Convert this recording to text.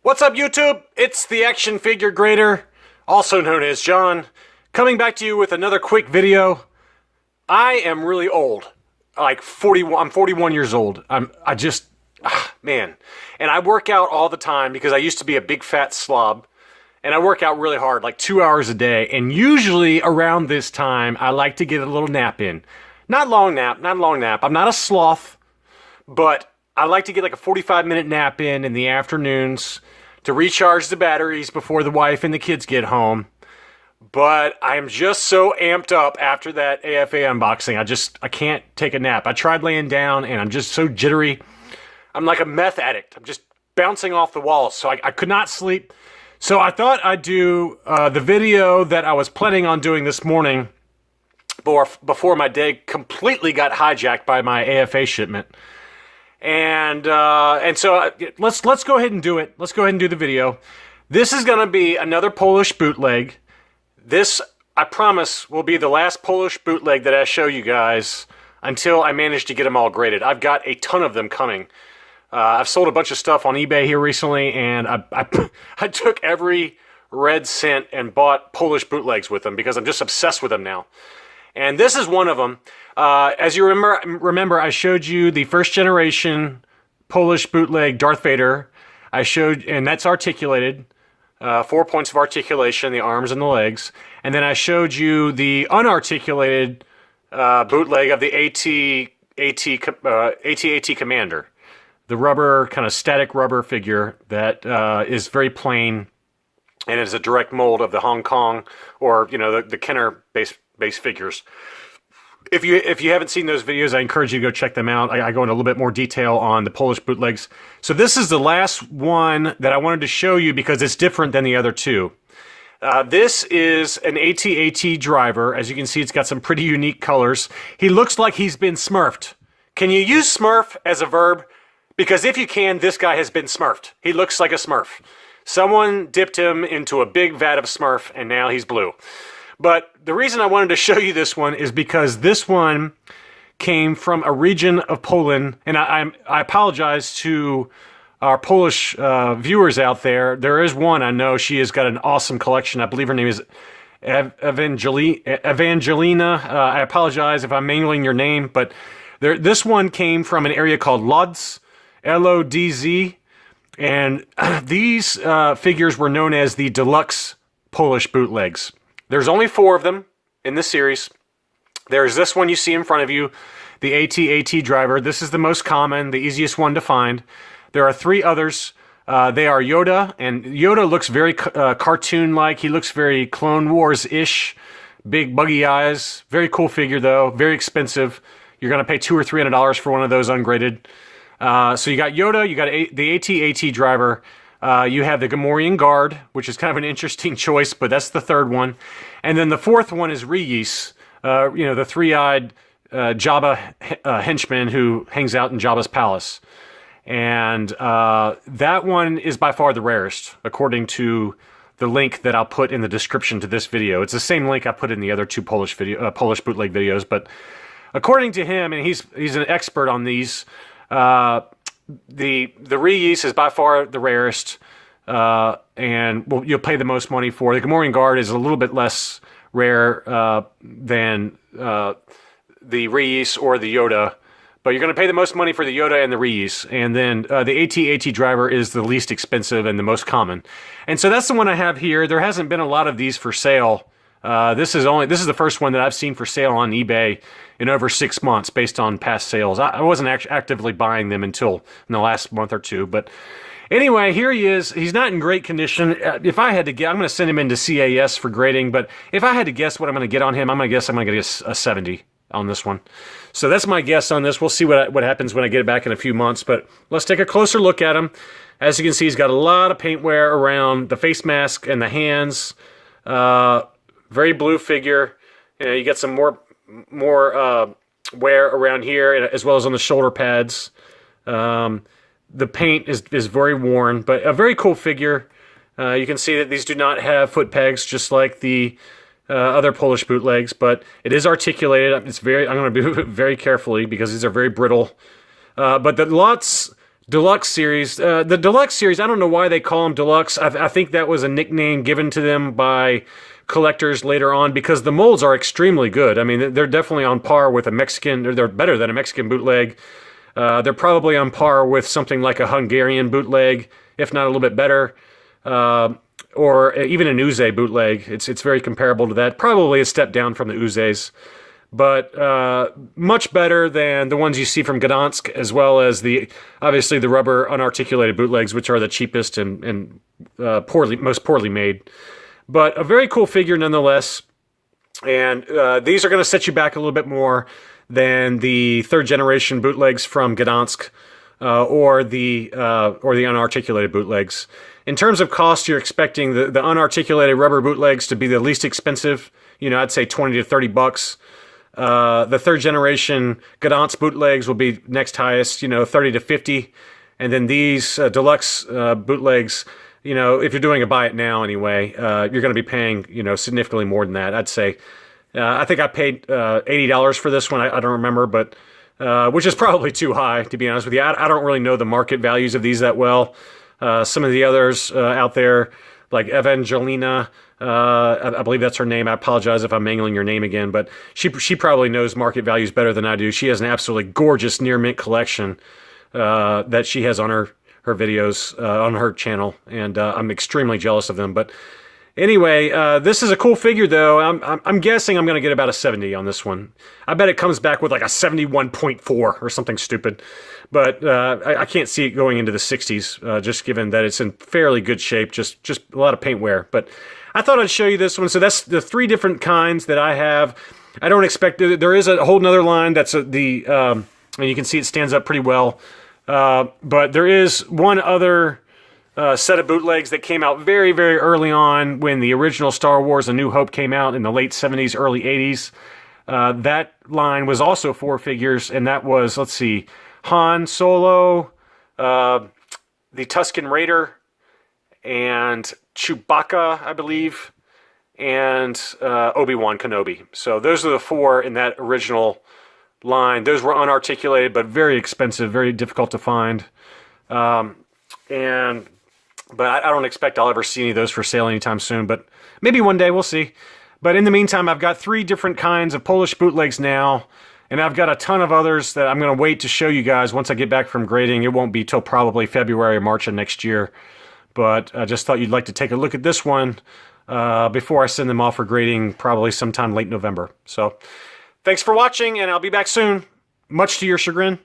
What's up, YouTube? It's the Action Figure Grader, also known as John, coming back to you with another quick video. I am really old, like 41. I'm 41 years old. Man. And I work out all the time because I used to be a big fat slob, and I work out really hard, like 2 hours a day. And usually around this time, I like to get a little nap in. Not a long nap. I'm not a sloth, but I like to get like a 45-minute nap in the afternoons to recharge the batteries before the wife and the kids get home. But I'm just so amped up after that AFA unboxing. I can't take a nap. I tried laying down and I'm just so jittery. I'm like a meth addict. I'm just bouncing off the walls. So I could not sleep. So I thought I'd do the video that I was planning on doing this morning before my day completely got hijacked by my AFA shipment. And so let's go ahead and do it. Let's go ahead and do the video. This is going to be another Polish bootleg. This, I promise, will be the last Polish bootleg that I show you guys until I manage to get them all graded. I've got a ton of them coming. I've sold a bunch of stuff on eBay here recently, and I took every red cent and bought Polish bootlegs with them because I'm just obsessed with them now. And this is one of them. As you remember, I showed you the first generation Polish bootleg Darth Vader. And that's articulated. 4 points of articulation, the arms and the legs. And then I showed you the unarticulated bootleg of the AT-AT Commander. The rubber, kind of static rubber figure that is very plain and is a direct mold of the Hong Kong or, the Kenner base figures. If you haven't seen those videos, I encourage you to go check them out. I go into a little bit more detail on the Polish bootlegs. So this is the last one that I wanted to show you because it's different than the other two. This is an AT-AT Driver. As you can see, it's got some pretty unique colors. He looks like he's been smurfed. Can you use smurf as a verb? Because if you can, this guy has been smurfed. He looks like a smurf. Someone dipped him into a big vat of smurf, and now he's blue. But the reason I wanted to show you this one is because this one came from a region of Poland, and I apologize to our Polish viewers out there. There is one I know. She has got an awesome collection. I believe her name is Evangelina. I apologize if I'm mangling your name, but this one came from an area called Lodz, L-O-D-Z, and these figures were known as the Deluxe Polish bootlegs. There's only 4 of them in this series. There's this one you see in front of you, the AT-AT Driver. This is the most common, the easiest one to find. There are 3 others. They are Yoda, and Yoda looks very cartoon-like. He looks very Clone Wars-ish, big buggy eyes. Very cool figure, though. Very expensive. You're going to pay $200 or $300 for one of those ungraded. So you got Yoda, you got the AT-AT Driver. You have the Gamorrean Guard, which is kind of an interesting choice, but that's the 3rd one. And then the 4th one is Ree Yees, the 3-eyed Jabba henchman who hangs out in Jabba's palace. And that one is by far the rarest, according to the link that I'll put in the description to this video. It's the same link I put in the other 2 Polish bootleg videos, but according to him, and he's an expert on these, the Ree Yees is by far the rarest, and you'll pay the most money for. The Gamorrean Guard is a little bit less rare than the Ree Yees or the Yoda, but you're going to pay the most money for the Yoda and the Ree Yees. And then the AT-AT Driver is the least expensive and the most common. And so that's the one I have here. There hasn't been a lot of these for sale. This is the first one that I've seen for sale on eBay in over 6 months based on past sales. I wasn't actively buying them until in the last month or 2. But anyway, here he is. He's not in great condition. If I had to guess, I'm going to send him into CAS for grading. But if I had to guess what I'm going to get on him, I'm going to get a 70 on this one. So that's my guess on this. We'll see what happens when I get it back in a few months. But let's take a closer look at him. As you can see, he's got a lot of paint wear around the face mask and the hands. Very blue figure. You get some more wear around here, as well as on the shoulder pads. The paint is very worn, but a very cool figure. You can see that these do not have foot pegs, just like the other Polish bootlegs, but it is articulated. I'm going to be very carefully because these are very brittle. But the Lodz Deluxe series. The Deluxe series, I don't know why they call them Deluxe. I think that was a nickname given to them by collectors later on because the molds are extremely good. I mean, they're definitely on par with a Mexican, or they're better than a Mexican bootleg. They're probably on par with something like a Hungarian bootleg, if not a little bit better, or even an Uze bootleg. It's very comparable to that. Probably a step down from the Uzes, but much better than the ones you see from Gdansk, as well as obviously the rubber unarticulated bootlegs, which are the cheapest and most poorly made. But a very cool figure nonetheless, and these are going to set you back a little bit more than the third generation bootlegs from Gdansk or the unarticulated bootlegs. In terms of cost, you're expecting the unarticulated rubber bootlegs to be the least expensive. I'd say 20 to 30 bucks. The third generation Gdansk bootlegs will be next highest, 30 to 50. And then these Deluxe bootlegs, if you're doing a buy it now anyway, you're going to be paying, significantly more than that. I'd say, I think I paid $80 for this one. I don't remember, but which is probably too high, to be honest with you. I don't really know the market values of these that well. Some of the others out there, like Evangelina, I believe that's her name. I apologize if I'm mangling your name again, but she probably knows market values better than I do. She has an absolutely gorgeous near mint collection that she has on her videos on her channel, and I'm extremely jealous of them. But anyway, this is a cool figure, though. I'm guessing I'm going to get about a 70 on this one. I bet it comes back with like a 71.4 or something stupid. But I can't see it going into the 60s, just given that it's in fairly good shape, just a lot of paint wear. But I thought I'd show you this one. So that's the three different kinds that I have. I don't expect, there is a whole nother line that's and you can see it stands up pretty well. But there is one other set of bootlegs that came out very, very early on when the original Star Wars A New Hope came out in the late 70s, early 80s. That line was also 4 figures, and that was, let's see, Han Solo, the Tusken Raider, and Chewbacca, I believe, and Obi-Wan Kenobi. So those are the 4 in that original line. Those were unarticulated, but very expensive, very difficult to find. But I don't expect I'll ever see any of those for sale anytime soon, but maybe one day, we'll see. But in the meantime, I've got 3 different kinds of Polish bootlegs now, and I've got a ton of others that I'm going to wait to show you guys once I get back from grading. It won't be till probably February or March of next year, but I just thought you'd like to take a look at this one before I send them off for grading, probably sometime late November. So thanks for watching, and I'll be back soon, much to your chagrin.